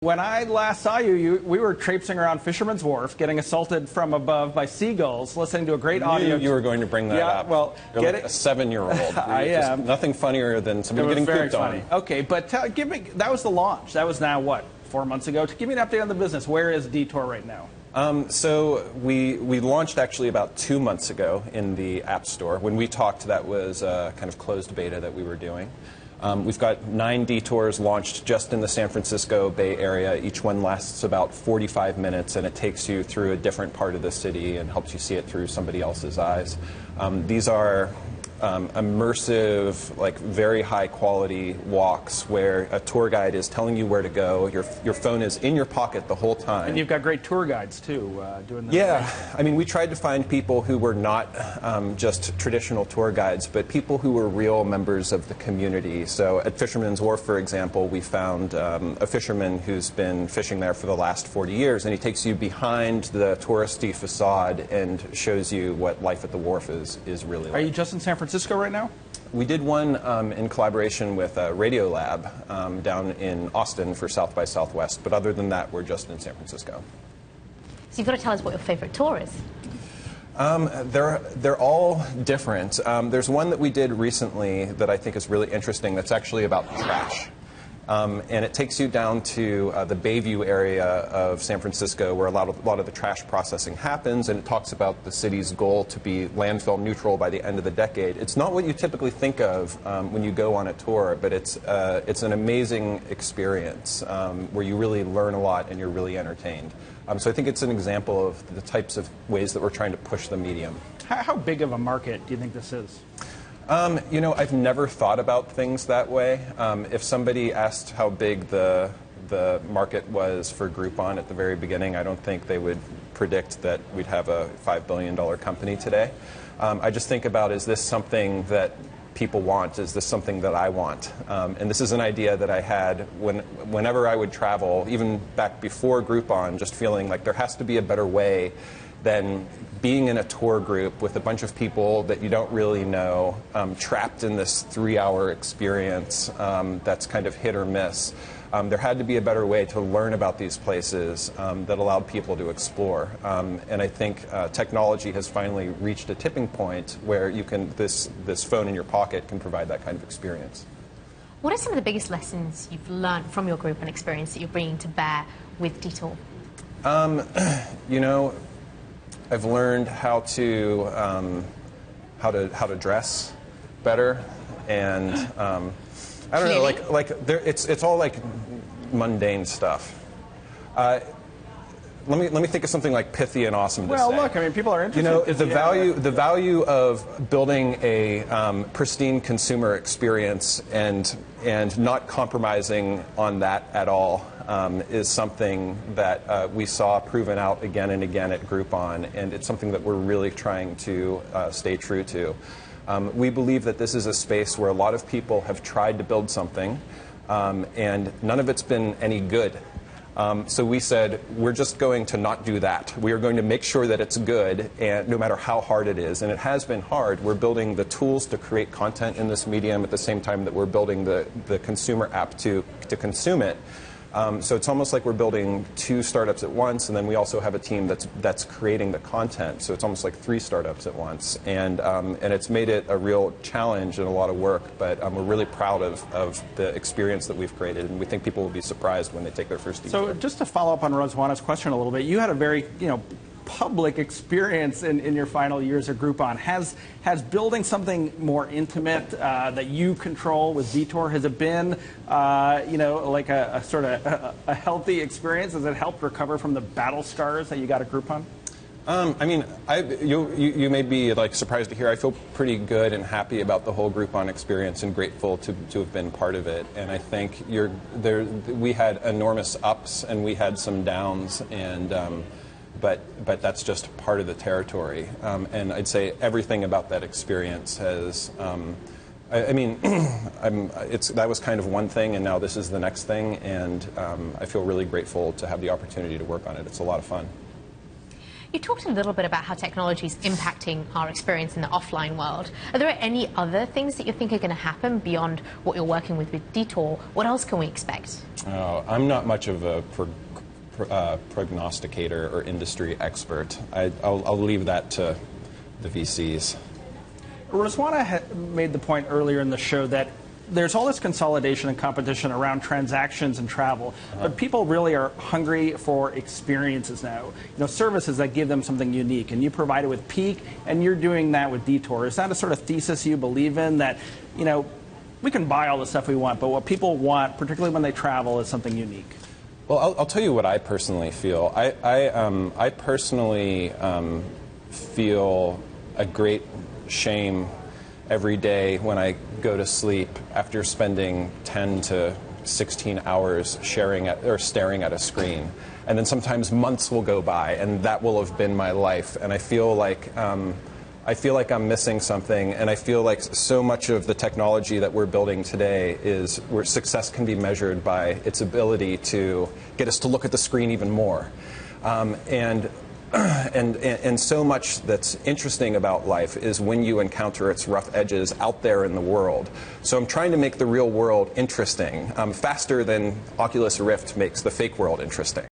When I last saw you, we were traipsing around Fisherman's Wharf, getting assaulted from above by seagulls, listening to a great audio. You were going to bring that up. Well, you're like a 7-year-old. I am. Nothing funnier than somebody getting pooped on. Okay, but give me. That was the launch. That was now what, 4 months ago. Give me an update on the business. Where is Detour right now? So we launched actually about 2 months ago in the App Store. When we talked, that was a kind of closed beta that we were doing. We've got 9 detours launched just in the San Francisco Bay Area. Each one lasts about 45 minutes, and it takes you through a different part of the city and helps you see it through somebody else's eyes. These are immersive, like very high quality walks where a tour guide is telling you where to go. Your phone is in your pocket the whole time. And you've got great tour guides too doing this. Yeah, I mean, we tried to find people who were not just traditional tour guides, but people who were real members of the community. So at Fisherman's Wharf, for example, we found a fisherman who's been fishing there for the last 40 years, and he takes you behind the touristy facade and shows you what life at the wharf is really like. Are you just in San Francisco right now? We did one in collaboration with Radiolab down in Austin for South by Southwest, but other than that, we're just in San Francisco. So you've got to tell us what your favorite tour is. They're all different. There's one that we did recently that I think is really interesting that's actually about trash. And it takes you down to the Bayview area of San Francisco where a lot of the trash processing happens, and it talks about the city's goal to be landfill neutral by the end of the decade. It's not what you typically think of when you go on a tour, but it's an amazing experience where you really learn a lot and you're really entertained. So I think it's an example of the types of ways that we're trying to push the medium. How big of a market do you think this is? You know, I've never thought about things that way. If somebody asked how big the market was for Groupon at the very beginning, I don't think they would predict that we'd have a $5 billion company today. I just think about, is this something that people want? Is this something that I want? And this is an idea that I had whenever I would travel, even back before Groupon, just feeling like there has to be a better way than being in a tour group with a bunch of people that you don't really know, trapped in this 3-hour experience that's kind of hit or miss. There had to be a better way to learn about these places that allowed people to explore. And I think technology has finally reached a tipping point where you can, this phone in your pocket can provide that kind of experience. What are some of the biggest lessons you've learned from your Groupon experience that you're bringing to bear with Detour? You know, I've learned how to dress better, and I don't know, it's all like mundane stuff. Let me think of something like pithy and awesome to say. Well, look, I mean, people are interested. You know, the value of building a pristine consumer experience and not compromising on that at all is something that we saw proven out again and again at Groupon, and it's something that we're really trying to stay true to. We believe that this is a space where a lot of people have tried to build something, and none of it's been any good. So we said, we're just going to not do that. We are going to make sure that it's good, and no matter how hard it is. And it has been hard. We're building the tools to create content in this medium at the same time that we're building the consumer app to consume it. So it's almost like we're building 2 startups at once, and then we also have a team that's creating the content. So it's almost like 3 startups at once, and it's made it a real challenge and a lot of work. But we're really proud of the experience that we've created, and we think people will be surprised when they take their first detour. So just to follow up on Ruzwana's question a little bit, you had a very public experience in your final years at Groupon. Has building something more intimate that you control with Detour, has it been like a sort of a healthy experience? Has it helped recover from the battle scars that you got at Groupon? I mean, you may be like surprised to hear I feel pretty good and happy about the whole Groupon experience and grateful to have been part of it. And I think we had enormous ups and we had some downs, and but that's just part of the territory. And I'd say everything about that experience has. I mean, that was kind of one thing, and now this is the next thing, and I feel really grateful to have the opportunity to work on it. It's a lot of fun. You talked a little bit about how technology is impacting our experience in the offline world. Are there any other things that you think are going to happen beyond what you're working with Detour? What else can we expect? I'm not much of a prognosticator or industry expert. I'll leave that to the VCs. Ruzwana made the point earlier in the show that there's all this consolidation and competition around transactions and travel, but people really are hungry for experiences now. Services that give them something unique, and you provide it with Peak, and you're doing that with Detour. Is that a sort of thesis you believe in, that, we can buy all the stuff we want, but what people want, particularly when they travel, is something unique? Well, I'll tell you what I personally feel. I personally feel a great shame every day when I go to sleep after spending 10 to 16 hours staring at a screen. And then sometimes months will go by, and that will have been my life. And I feel like I'm missing something, and I feel like so much of the technology that we're building today is where success can be measured by its ability to get us to look at the screen even more. And so much that's interesting about life is when you encounter its rough edges out there in the world. So I'm trying to make the real world interesting, faster than Oculus Rift makes the fake world interesting.